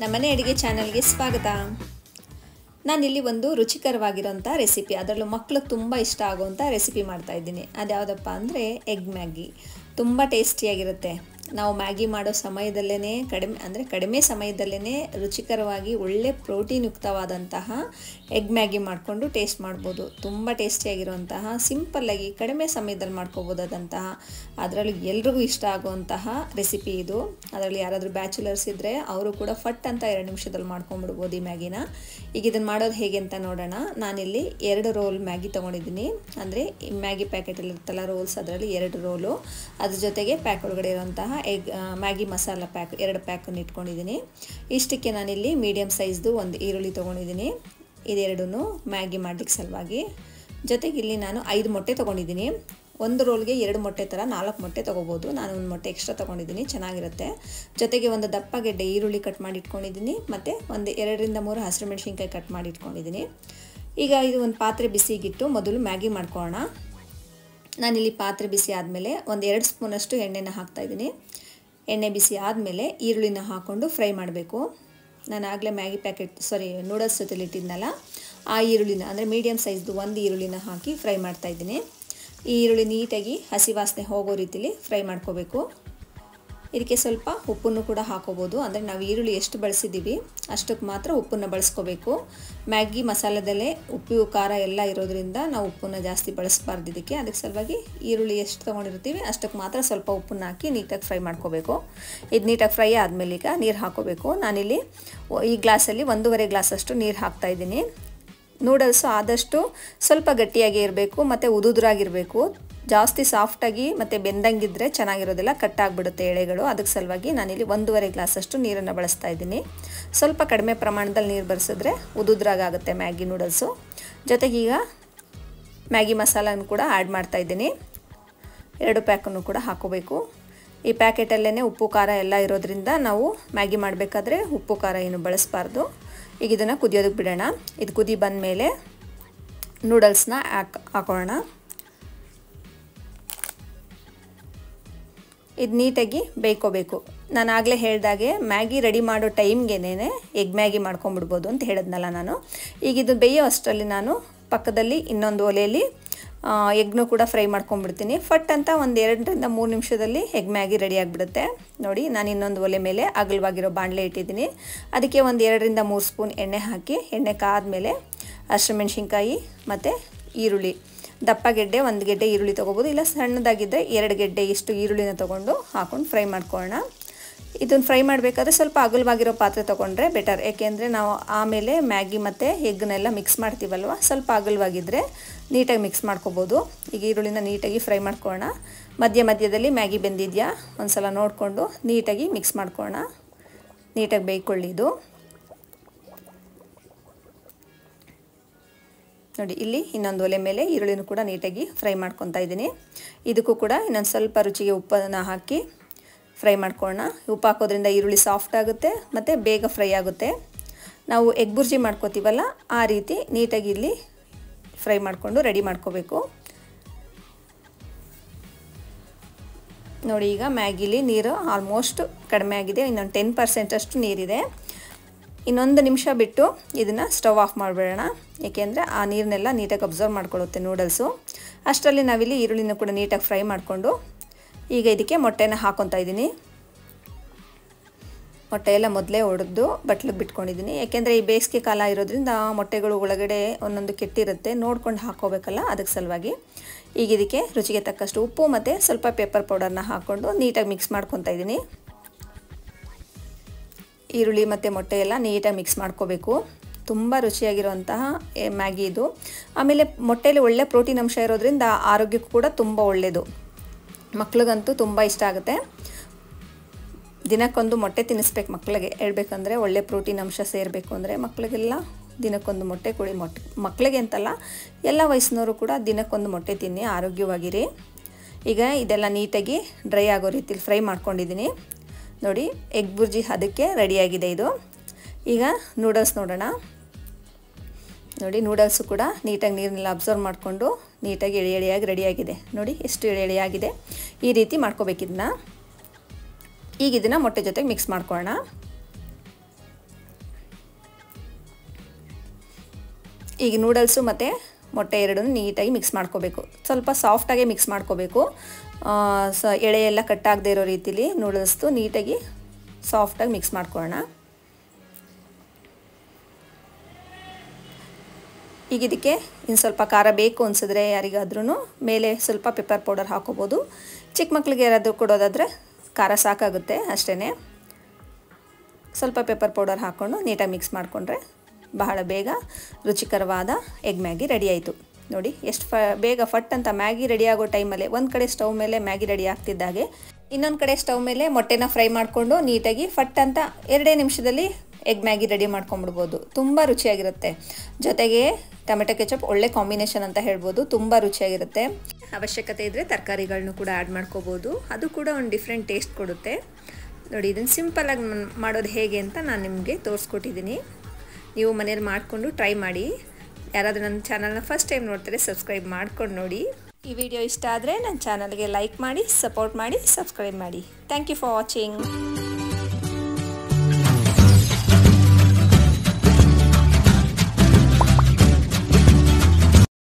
ನಮ್ಮನೆ ಅಡುಗೆ ಚಾನಲ್ಗೆ ಸ್ವಾಗತ. ನಾನಿಲ್ಲಿ ಒಂದು ರುಚಿಕರವಾಗಿರೋಂಥ ರೆಸಿಪಿ, ಅದರಲ್ಲೂ ಮಕ್ಕಳಿಗೆ ತುಂಬ ಇಷ್ಟ ಆಗುವಂಥ ರೆಸಿಪಿ ಮಾಡ್ತಾಯಿದ್ದೀನಿ. ಅದು ಯಾವುದಪ್ಪ ಅಂದರೆ ಎಗ್ ಮ್ಯಾಗಿ. ತುಂಬ ಟೇಸ್ಟಿಯಾಗಿರುತ್ತೆ. ನಾವು ಮ್ಯಾಗಿ ಮಾಡೋ ಸಮಯದಲ್ಲೇ ಕಡಿಮೆ ಸಮಯದಲ್ಲೇ ರುಚಿಕರವಾಗಿ ಒಳ್ಳೆ ಪ್ರೋಟೀನ್ ಯುಕ್ತವಾದಂತಹ ಎಗ್ ಮ್ಯಾಗಿ ಮಾಡಿಕೊಂಡು ಟೇಸ್ಟ್ ಮಾಡ್ಬೋದು. ತುಂಬ ಟೇಸ್ಟಿಯಾಗಿರುವಂತಹ, ಸಿಂಪಲ್ಲಾಗಿ ಕಡಿಮೆ ಸಮಯದಲ್ಲಿ ಮಾಡ್ಕೋಬೋದಾದಂತಹ, ಅದರಲ್ಲಿ ಎಲ್ರಿಗೂ ಇಷ್ಟ ಆಗುವಂತಹ ರೆಸಿಪಿ ಇದು. ಅದರಲ್ಲಿ ಯಾರಾದರೂ ಬ್ಯಾಚುಲರ್ಸ್ ಇದ್ದರೆ ಅವರು ಕೂಡ ಫಟ್ ಅಂತ 2 ನಿಮಿಷದಲ್ಲಿ ಮಾಡ್ಕೊಂಬಿಡ್ಬೋದು ಈ ಮ್ಯಾಗಿನ. ಈಗ ಇದನ್ನು ಮಾಡೋದು ಹೇಗೆ ಅಂತ ನೋಡೋಣ. ನಾನಿಲ್ಲಿ 2 ರೋಲ್ ಮ್ಯಾಗಿ ತೊಗೊಂಡಿದ್ದೀನಿ. ಅಂದರೆ ಈ ಮ್ಯಾಗಿ ಪ್ಯಾಕೆಟಲ್ಲಿ ಇರುತ್ತಲ್ಲ ರೋಲ್ಸ್, ಅದರಲ್ಲಿ 2 ರೋಲು, ಅದ್ರ ಜೊತೆಗೆ ಪ್ಯಾಕ್ ಒಳಗಡೆ ಇರುವಂತಹ ಮ್ಯಾಗಿ ಮಸಾಲ ಪ್ಯಾಕ್ 2 ಪ್ಯಾಕನ್ನು ಇಟ್ಕೊಂಡಿದ್ದೀನಿ. ಇಷ್ಟಕ್ಕೆ ನಾನಿಲ್ಲಿ ಮೀಡಿಯಮ್ ಸೈಜ್ದು ಒಂದು ಈರುಳ್ಳಿ ತೊಗೊಂಡಿದ್ದೀನಿ. ಇದೆರಡೂ ಮ್ಯಾಗಿ ಮಾಡಲಿಕ್ಕೆ ಸಲುವಾಗಿ. ಜೊತೆಗೆ ಇಲ್ಲಿ ನಾನು 5 ಮೊಟ್ಟೆ ತೊಗೊಂಡಿದ್ದೀನಿ. ಒಂದು ರೋಲ್ಗೆ 2 ಮೊಟ್ಟೆ ಥರ 4 ಮೊಟ್ಟೆ ತೊಗೋಬೋದು. ನಾನು ಒಂದು ಮೊಟ್ಟೆ ಎಕ್ಸ್ಟ್ರಾ ತೊಗೊಂಡಿದ್ದೀನಿ, ಚೆನ್ನಾಗಿರುತ್ತೆ. ಜೊತೆಗೆ ಒಂದು ದಪ್ಪ ಗೆಡ್ಡೆ ಈರುಳ್ಳಿ ಕಟ್ ಮಾಡಿ ಇಟ್ಕೊಂಡಿದ್ದೀನಿ. ಮತ್ತು ಒಂದು 2 ರಿಂದ 3 ಹಸಿರು ಮೆಣಸಿನ್ಕಾಯಿ ಕಟ್ ಮಾಡಿ ಇಟ್ಕೊಂಡಿದ್ದೀನಿ. ಈಗ ಇದು ಒಂದು ಪಾತ್ರೆ ಬಿಸಿಗಿಟ್ಟು ಮೊದಲು ಮ್ಯಾಗಿ ಮಾಡ್ಕೊಳ್ಳೋಣ. ನಾನಿಲ್ಲಿ ಪಾತ್ರೆ ಬಿಸಿ ಆದಮೇಲೆ ಒಂದು 2 ಸ್ಪೂನಷ್ಟು ಎಣ್ಣೆನ ಹಾಕ್ತಾಯಿದ್ದೀನಿ. ಎಣ್ಣೆ ಬಿಸಿ ಆದಮೇಲೆ ಈರುಳ್ಳಿನ ಹಾಕ್ಕೊಂಡು ಫ್ರೈ ಮಾಡಬೇಕು. ನಾನು ಆಗಲೇ ನೂಡಲ್ಸ್ ಜೊತೆಲಿ ಇಟ್ಟಿದ್ನಲ್ಲ, ಆ ಈರುಳ್ಳಿನ ಅಂದರೆ ಮೀಡಿಯಮ್ ಸೈಜ್ದು ಒಂದು ಈರುಳ್ಳಿನ ಹಾಕಿ ಫ್ರೈ ಮಾಡ್ತಾಯಿದ್ದೀನಿ. ಈ ಈರುಳ್ಳಿ ನೀಟಾಗಿ ಹಸಿ ವಾಸನೆ ಹೋಗೋ ರೀತಿಲಿ ಫ್ರೈ ಮಾಡ್ಕೋಬೇಕು. ಇದಕ್ಕೆ ಸ್ವಲ್ಪ ಉಪ್ಪನ್ನು ಕೂಡ ಹಾಕೋಬೋದು. ಅಂದರೆ ನಾವು ಈರುಳ್ಳಿ ಎಷ್ಟು ಬಳಸಿದ್ದೀವಿ ಅಷ್ಟಕ್ಕೆ ಮಾತ್ರ ಉಪ್ಪನ್ನು ಬಳಸ್ಕೋಬೇಕು. ಮ್ಯಾಗಿ ಮಸಾಲದಲ್ಲೇ ಉಪ್ಪು ಖಾರ ಎಲ್ಲ ಇರೋದ್ರಿಂದ ನಾವು ಉಪ್ಪನ್ನು ಜಾಸ್ತಿ ಬಳಸಬಾರ್ದು ಇದಕ್ಕೆ. ಅದಕ್ಕೆ ಸಲುವಾಗಿ ಈರುಳ್ಳಿ ಎಷ್ಟು ತೊಗೊಂಡಿರ್ತೀವಿ ಅಷ್ಟಕ್ಕೆ ಮಾತ್ರ ಸ್ವಲ್ಪ ಉಪ್ಪನ್ನು ಹಾಕಿ ನೀಟಾಗಿ ಫ್ರೈ ಮಾಡ್ಕೋಬೇಕು. ಇದು ನೀಟಾಗಿ ಫ್ರೈ ಆದಮೇಲೆ ಈಗ ನೀರು ಹಾಕೋಬೇಕು. ನಾನಿಲ್ಲಿ ಈ ಗ್ಲಾಸಲ್ಲಿ 1.5 ಗ್ಲಾಸಷ್ಟು ನೀರು ಹಾಕ್ತಾಯಿದ್ದೀನಿ. ನೂಡಲ್ಸು ಆದಷ್ಟು ಸ್ವಲ್ಪ ಗಟ್ಟಿಯಾಗಿ ಇರಬೇಕು ಮತ್ತು ಉದುರಾಗಿರಬೇಕು. ಜಾಸ್ತಿ ಸಾಫ್ಟಾಗಿ ಮತ್ತು ಬೆಂದಂಗಿದ್ರೆ ಚೆನ್ನಾಗಿರೋದಿಲ್ಲ, ಕಟ್ಟಾಗಿಬಿಡುತ್ತೆ ಎಳೆಗಳು. ಅದಕ್ಕೆ ಸಲುವಾಗಿ ನಾನಿಲ್ಲಿ 1.5 ಗ್ಲಾಸಷ್ಟು ನೀರನ್ನು ಬಳಸ್ತಾ ಇದ್ದೀನಿ. ಸ್ವಲ್ಪ ಕಡಿಮೆ ಪ್ರಮಾಣದಲ್ಲಿ ನೀರು ಬಳಸಿದ್ರೆ ಉದುದ್ರಾಗುತ್ತೆ ಮ್ಯಾಗಿ ನೂಡಲ್ಸು. ಜೊತೆಗೀಗ ಮ್ಯಾಗಿ ಮಸಾಲನ್ನು ಕೂಡ ಆ್ಯಡ್ ಮಾಡ್ತಾಯಿದ್ದೀನಿ. 2 ಪ್ಯಾಕನ್ನು ಕೂಡ ಹಾಕೋಬೇಕು. ಈ ಪ್ಯಾಕೆಟಲ್ಲೇ ಉಪ್ಪು ಖಾರ ಎಲ್ಲ ಇರೋದ್ರಿಂದ ನಾವು ಮ್ಯಾಗಿ ಮಾಡಬೇಕಾದ್ರೆ ಉಪ್ಪು ಖಾರ ಏನು ಬಳಸಬಾರ್ದು. ಈಗ ಇದನ್ನು ಕುದಿಯೋದಕ್ಕೆ ಬಿಡೋಣ. ಇದು ಕುದಿ ಬಂದಮೇಲೆ ನೂಡಲ್ಸ್ನ ಹಾಕೋಣ. ಇದು ನೀಟಾಗಿ ಬೇಯ್ಕೋಬೇಕು. ನಾನು ಆಗಲೇ ಹೇಳ್ದಾಗೆ ಮ್ಯಾಗಿ ರೆಡಿ ಮಾಡೋ ಟೈಮ್ಗೇನೆ ಎಗ್ ಮ್ಯಾಗಿ ಮಾಡ್ಕೊಂಬಿಡ್ಬೋದು ಅಂತ ಹೇಳಿದ್ನಲ್ಲ ನಾನು. ಈಗ ಇದು ಬೇಯೋ ಅಷ್ಟರಲ್ಲಿ ನಾನು ಪಕ್ಕದಲ್ಲಿ ಇನ್ನೊಂದು ಒಲೆಯಲ್ಲಿ ಎಗ್ನೂ ಕೂಡ ಫ್ರೈ ಮಾಡ್ಕೊಂಬಿಡ್ತೀನಿ. ಫಟ್ ಅಂತ ಒಂದು 2 ರಿಂದ 3 ನಿಮಿಷದಲ್ಲಿ ಎಗ್ ಮ್ಯಾಗಿ ರೆಡಿ ಆಗಿಬಿಡುತ್ತೆ. ನೋಡಿ, ನಾನು ಇನ್ನೊಂದು ಒಲೆ ಮೇಲೆ ಅಗಲವಾಗಿರೋ ಬಾಣಲೆ ಇಟ್ಟಿದ್ದೀನಿ. ಅದಕ್ಕೆ ಒಂದು 2 ರಿಂದ 3 ಸ್ಪೂನ್ ಎಣ್ಣೆ ಹಾಕಿ, ಎಣ್ಣೆ ಕಾದ್ಮೇಲೆ ಹಸಿರು ಮೆಣಸಿನ್ಕಾಯಿ ಮತ್ತು ಈರುಳ್ಳಿ, ದಪ್ಪ ಗೆಡ್ಡೆ 1 ಗೆಡ್ಡೆ ಈರುಳ್ಳಿ ತೊಗೋಬೋದು, ಇಲ್ಲ ಸಣ್ಣದಾಗಿದ್ದರೆ 2 ಗೆಡ್ಡೆ ಇಷ್ಟು ಈರುಳ್ಳಿನ ತೊಗೊಂಡು ಹಾಕ್ಕೊಂಡು ಫ್ರೈ ಮಾಡ್ಕೊಳ್ಳೋಣ. ಇದನ್ನು ಫ್ರೈ ಮಾಡಬೇಕಾದ್ರೆ ಸ್ವಲ್ಪ ಅಗಲವಾಗಿರೋ ಪಾತ್ರೆ ತೊಗೊಂಡ್ರೆ ಬೆಟರ್. ಏಕೆಂದರೆ ನಾವು ಆಮೇಲೆ ಮ್ಯಾಗಿ ಮತ್ತು ಎಗ್ನೆಲ್ಲ ಮಿಕ್ಸ್ ಮಾಡ್ತೀವಲ್ವ, ಸ್ವಲ್ಪ ಅಗಲವಾಗಿದ್ದರೆ ನೀಟಾಗಿ ಮಿಕ್ಸ್ ಮಾಡ್ಕೋಬೋದು. ಈಗ ಈರುಳ್ಳಿನ ನೀಟಾಗಿ ಫ್ರೈ ಮಾಡ್ಕೊಳ್ಳೋಣ. ಮಧ್ಯದಲ್ಲಿ ಮ್ಯಾಗಿ ಬೆಂದಿದೆಯಾ ಒಂದು ಸಲ ನೋಡಿಕೊಂಡು ನೀಟಾಗಿ ಮಿಕ್ಸ್ ಮಾಡ್ಕೊಳ್ಳೋಣ. ನೀಟಾಗಿ ಬೇಯ್ಕೊಳ್ಳಿ ಇದು. ನೋಡಿ, ಇಲ್ಲಿ ಇನ್ನೊಂದು ಒಲೆ ಮೇಲೆ ಈರುಳ್ಳಿನೂ ಕೂಡ ನೀಟಾಗಿ ಫ್ರೈ ಮಾಡ್ಕೊತಾ ಇದ್ದೀನಿ. ಇದಕ್ಕೂ ಕೂಡ ಇನ್ನೊಂದು ಸ್ವಲ್ಪ ರುಚಿಗೆ ಉಪ್ಪನ್ನು ಹಾಕಿ ಫ್ರೈ ಮಾಡ್ಕೊಳ್ಳೋಣ. ಉಪ್ಪು ಹಾಕೋದ್ರಿಂದ ಈರುಳ್ಳಿ ಸಾಫ್ಟ್ ಆಗುತ್ತೆ ಮತ್ತು ಬೇಗ ಫ್ರೈ ಆಗುತ್ತೆ. ನಾವು ಎಗ್ ಬುರ್ಜಿ ಮಾಡ್ಕೋತೀವಲ್ಲ ಆ ರೀತಿ ನೀಟಾಗಿ ಇಲ್ಲಿ ಫ್ರೈ ಮಾಡಿಕೊಂಡು ರೆಡಿ ಮಾಡ್ಕೋಬೇಕು. ನೋಡಿ, ಈಗ ಮ್ಯಾಗಿಲಿ ನೀರು ಆಲ್ಮೋಸ್ಟ್ ಕಡಿಮೆ ಆಗಿದೆ. ಇನ್ನೊಂದು 10% ಅಷ್ಟು ನೀರಿದೆ. ಇನ್ನೊಂದು ನಿಮಿಷ ಬಿಟ್ಟು ಇದನ್ನು ಸ್ಟವ್ ಆಫ್ ಮಾಡಿಬಿಡೋಣ. ಏಕೆಂದರೆ ಆ ನೀರನ್ನೆಲ್ಲ ನೀಟಾಗಿ ಅಬ್ಸರ್ವ್ ಮಾಡ್ಕೊಳ್ಳುತ್ತೆ ನೂಡಲ್ಸು. ಅಷ್ಟರಲ್ಲಿ ನಾವಿಲ್ಲಿ ಈರುಳ್ಳಿನ ಕೂಡ ನೀಟಾಗಿ ಫ್ರೈ ಮಾಡಿಕೊಂಡು ಈಗ ಇದಕ್ಕೆ ಮೊಟ್ಟೆನ ಹಾಕ್ಕೊತಾ ಇದ್ದೀನಿ. ಮೊಟ್ಟೆ ಎಲ್ಲ ಮೊದಲೇ ಒಡೆದು ಬಟ್ಲಿಗೆ ಬಿಟ್ಕೊಂಡಿದ್ದೀನಿ. ಏಕೆಂದರೆ ಈ ಬೇಸಿಗೆ ಕಾಲ ಇರೋದ್ರಿಂದ ಮೊಟ್ಟೆಗಳು ಒಳಗಡೆ ಒಂದೊಂದು ಕೆಟ್ಟಿರುತ್ತೆ, ನೋಡ್ಕೊಂಡು ಹಾಕ್ಕೋಬೇಕಲ್ಲ, ಅದಕ್ಕೆ ಸಲುವಾಗಿ. ಈಗ ಇದಕ್ಕೆ ರುಚಿಗೆ ತಕ್ಕಷ್ಟು ಉಪ್ಪು ಮತ್ತು ಸ್ವಲ್ಪ ಪೆಪ್ಪರ್ ಪೌಡರ್ನ ಹಾಕ್ಕೊಂಡು ನೀಟಾಗಿ ಮಿಕ್ಸ್ ಮಾಡ್ಕೊತಾ ಇದ್ದೀನಿ. ಈರುಳ್ಳಿ ಮತ್ತು ಮೊಟ್ಟೆ ಎಲ್ಲ ನೀಟಾಗಿ ಮಿಕ್ಸ್ ಮಾಡ್ಕೋಬೇಕು. ತುಂಬ ರುಚಿಯಾಗಿರುವಂತಹ ಮ್ಯಾಗಿ ಇದು. ಆಮೇಲೆ ಮೊಟ್ಟೆಯಲ್ಲಿ ಒಳ್ಳೆ ಪ್ರೋಟೀನ್ ಅಂಶ ಇರೋದ್ರಿಂದ ಆರೋಗ್ಯಕ್ಕೂ ಕೂಡ ತುಂಬ ಒಳ್ಳೆಯದು. ಮಕ್ಳಿಗಂತೂ ತುಂಬ ಇಷ್ಟ ಆಗುತ್ತೆ. ದಿನಕ್ಕೊಂದು ಮೊಟ್ಟೆ ತಿನ್ನಿಸ್ಬೇಕು ಮಕ್ಕಳಿಗೆ. ಹೇಳ್ಬೇಕಂದ್ರೆ ಒಳ್ಳೆ ಪ್ರೋಟೀನ್ ಅಂಶ ಸೇರಬೇಕು ಅಂದರೆ ಮಕ್ಕಳಿಗೆಲ್ಲ ದಿನಕ್ಕೊಂದು ಮೊಟ್ಟೆ ಕೊಡಿ. ಮಕ್ಕಳಿಗೆ ಅಂತಲ್ಲ, ಎಲ್ಲ ವಯಸ್ಸಿನವರು ಕೂಡ ದಿನಕ್ಕೊಂದು ಮೊಟ್ಟೆ ತಿನ್ನಿ, ಆರೋಗ್ಯವಾಗಿರಿ. ಈಗ ಇದೆಲ್ಲ ನೀಟಾಗಿ ಡ್ರೈ ಆಗೋ ರೀತಿಲಿ ಫ್ರೈ ಮಾಡ್ಕೊಂಡಿದ್ದೀನಿ. ನೋಡಿ, ಎಗ್ ಬುರ್ಜಿ ಅದಕ್ಕೆ ರೆಡಿಯಾಗಿದೆ ಇದು. ಈಗ ನೂಡಲ್ಸ್ ನೋಡೋಣ. ನೋಡಿ, ನೂಡಲ್ಸು ಕೂಡ ನೀಟಾಗಿ ನೀರನ್ನೆಲ್ಲ ಅಬ್ಸರ್ವ್ ಮಾಡಿಕೊಂಡು ನೀಟಾಗಿ ಎಳೆಯಾಗಿ ರೆಡಿಯಾಗಿದೆ. ನೋಡಿ ಎಷ್ಟು ಎಳೆಯಾಗಿದೆ. ಈ ರೀತಿ ಮಾಡ್ಕೋಬೇಕಿದನ್ನ. ಈಗ ಇದನ್ನು ಮೊಟ್ಟೆ ಜೊತೆಗೆ ಮಿಕ್ಸ್ ಮಾಡ್ಕೊಳ್ಳೋಣ. ಈಗ ನೂಡಲ್ಸು ಮತ್ತು ಮೊಟ್ಟೆ ಎರಡನ್ನೂ ನೀಟಾಗಿ ಮಿಕ್ಸ್ ಮಾಡ್ಕೋಬೇಕು. ಸ್ವಲ್ಪ ಸಾಫ್ಟಾಗೆ ಮಿಕ್ಸ್ ಮಾಡ್ಕೋಬೇಕು. ಎಳೆ ಎಲ್ಲ ಕಟ್ಟಾಗದೇ ಇರೋ ರೀತಿಲಿ ನೂಡಲ್ಸ್ದು ನೀಟಾಗಿ ಸಾಫ್ಟಾಗಿ ಮಿಕ್ಸ್ ಮಾಡ್ಕೊಳ್ಳೋಣ. ಈಗ ಇದಕ್ಕೆ ಇನ್ನು ಸ್ವಲ್ಪ ಖಾರ ಬೇಕು ಅನಿಸಿದ್ರೆ ಯಾರಿಗಾದ್ರೂ ಮೇಲೆ ಸ್ವಲ್ಪ ಪೆಪ್ಪರ್ ಪೌಡರ್ ಹಾಕೋಬೋದು. ಚಿಕ್ಕ ಮಕ್ಕಳಿಗೆ ಯಾರಾದರೂ ಕೊಡೋದಾದರೆ ಖಾರ ಸಾಕಾಗುತ್ತೆ ಅಷ್ಟೇ. ಸ್ವಲ್ಪ ಪೆಪ್ಪರ್ ಪೌಡರ್ ಹಾಕ್ಕೊಂಡು ನೀಟಾಗಿ ಮಿಕ್ಸ್ ಮಾಡಿಕೊಂಡ್ರೆ ಬಹಳ ಬೇಗ ರುಚಿಕರವಾದ ಎಗ್ ಮ್ಯಾಗಿ ರೆಡಿ ಆಯಿತು. ನೋಡಿ ಎಷ್ಟು ಬೇಗ ಫಟ್ ಅಂತ ಮ್ಯಾಗಿ ರೆಡಿ ಆಗೋ ಟೈಮಲ್ಲೇ ಒಂದು ಕಡೆ ಸ್ಟವ್ ಮೇಲೆ ಮ್ಯಾಗಿ ರೆಡಿ ಆಗ್ತಿದ್ದಾಗೆ ಇನ್ನೊಂದು ಕಡೆ ಸ್ಟವ್ ಮೇಲೆ ಮೊಟ್ಟೆನ ಫ್ರೈ ಮಾಡಿಕೊಂಡು ನೀಟಾಗಿ ಫಟ್ ಅಂತ 2 ನಿಮಿಷದಲ್ಲಿ ಎಗ್ ಮ್ಯಾಗಿ ರೆಡಿ ಮಾಡ್ಕೊಂಬಿಡ್ಬೋದು. ತುಂಬ ರುಚಿಯಾಗಿರುತ್ತೆ. ಜೊತೆಗೆ ಟೊಮೆಟೊ ಕೆಚಪ್ ಒಳ್ಳೆ ಕಾಂಬಿನೇಷನ್ ಅಂತ ಹೇಳ್ಬೋದು. ತುಂಬ ರುಚಿಯಾಗಿರುತ್ತೆ. ಅವಶ್ಯಕತೆ ಇದ್ದರೆ ತರಕಾರಿಗಳನ್ನೂ ಕೂಡ ಆ್ಯಡ್ ಮಾಡ್ಕೋಬೋದು. ಅದು ಕೂಡ ಒಂದು ಡಿಫ್ರೆಂಟ್ ಟೇಸ್ಟ್ ಕೊಡುತ್ತೆ. ನೋಡಿ ಇದನ್ನು ಸಿಂಪಲ್ಲಾಗಿ ಮಾಡೋದು ಹೇಗೆ ಅಂತ ನಾನು ನಿಮಗೆ ತೋರಿಸ್ಕೊಟ್ಟಿದ್ದೀನಿ. ನೀವು ಮನೇಲಿ ಮಾಡಿಕೊಂಡು ಟ್ರೈ ಮಾಡಿ. ಯಾರಾದರೂ ನನ್ನ ಚಾನಲ್ನ ಫಸ್ಟ್ ಟೈಮ್ ನೋಡ್ತಾರೆ ಸಬ್ಸ್ಕ್ರೈಬ್ ಮಾಡ್ಕೊಂಡು ನೋಡಿ. ಈ ವಿಡಿಯೋ ಇಷ್ಟ ಆದರೆ ನನ್ನ ಚಾನಲ್ಗೆ ಲೈಕ್ ಮಾಡಿ, ಸಪೋರ್ಟ್ ಮಾಡಿ, ಸಬ್ಸ್ಕ್ರೈಬ್ ಮಾಡಿ. Thank you for watching.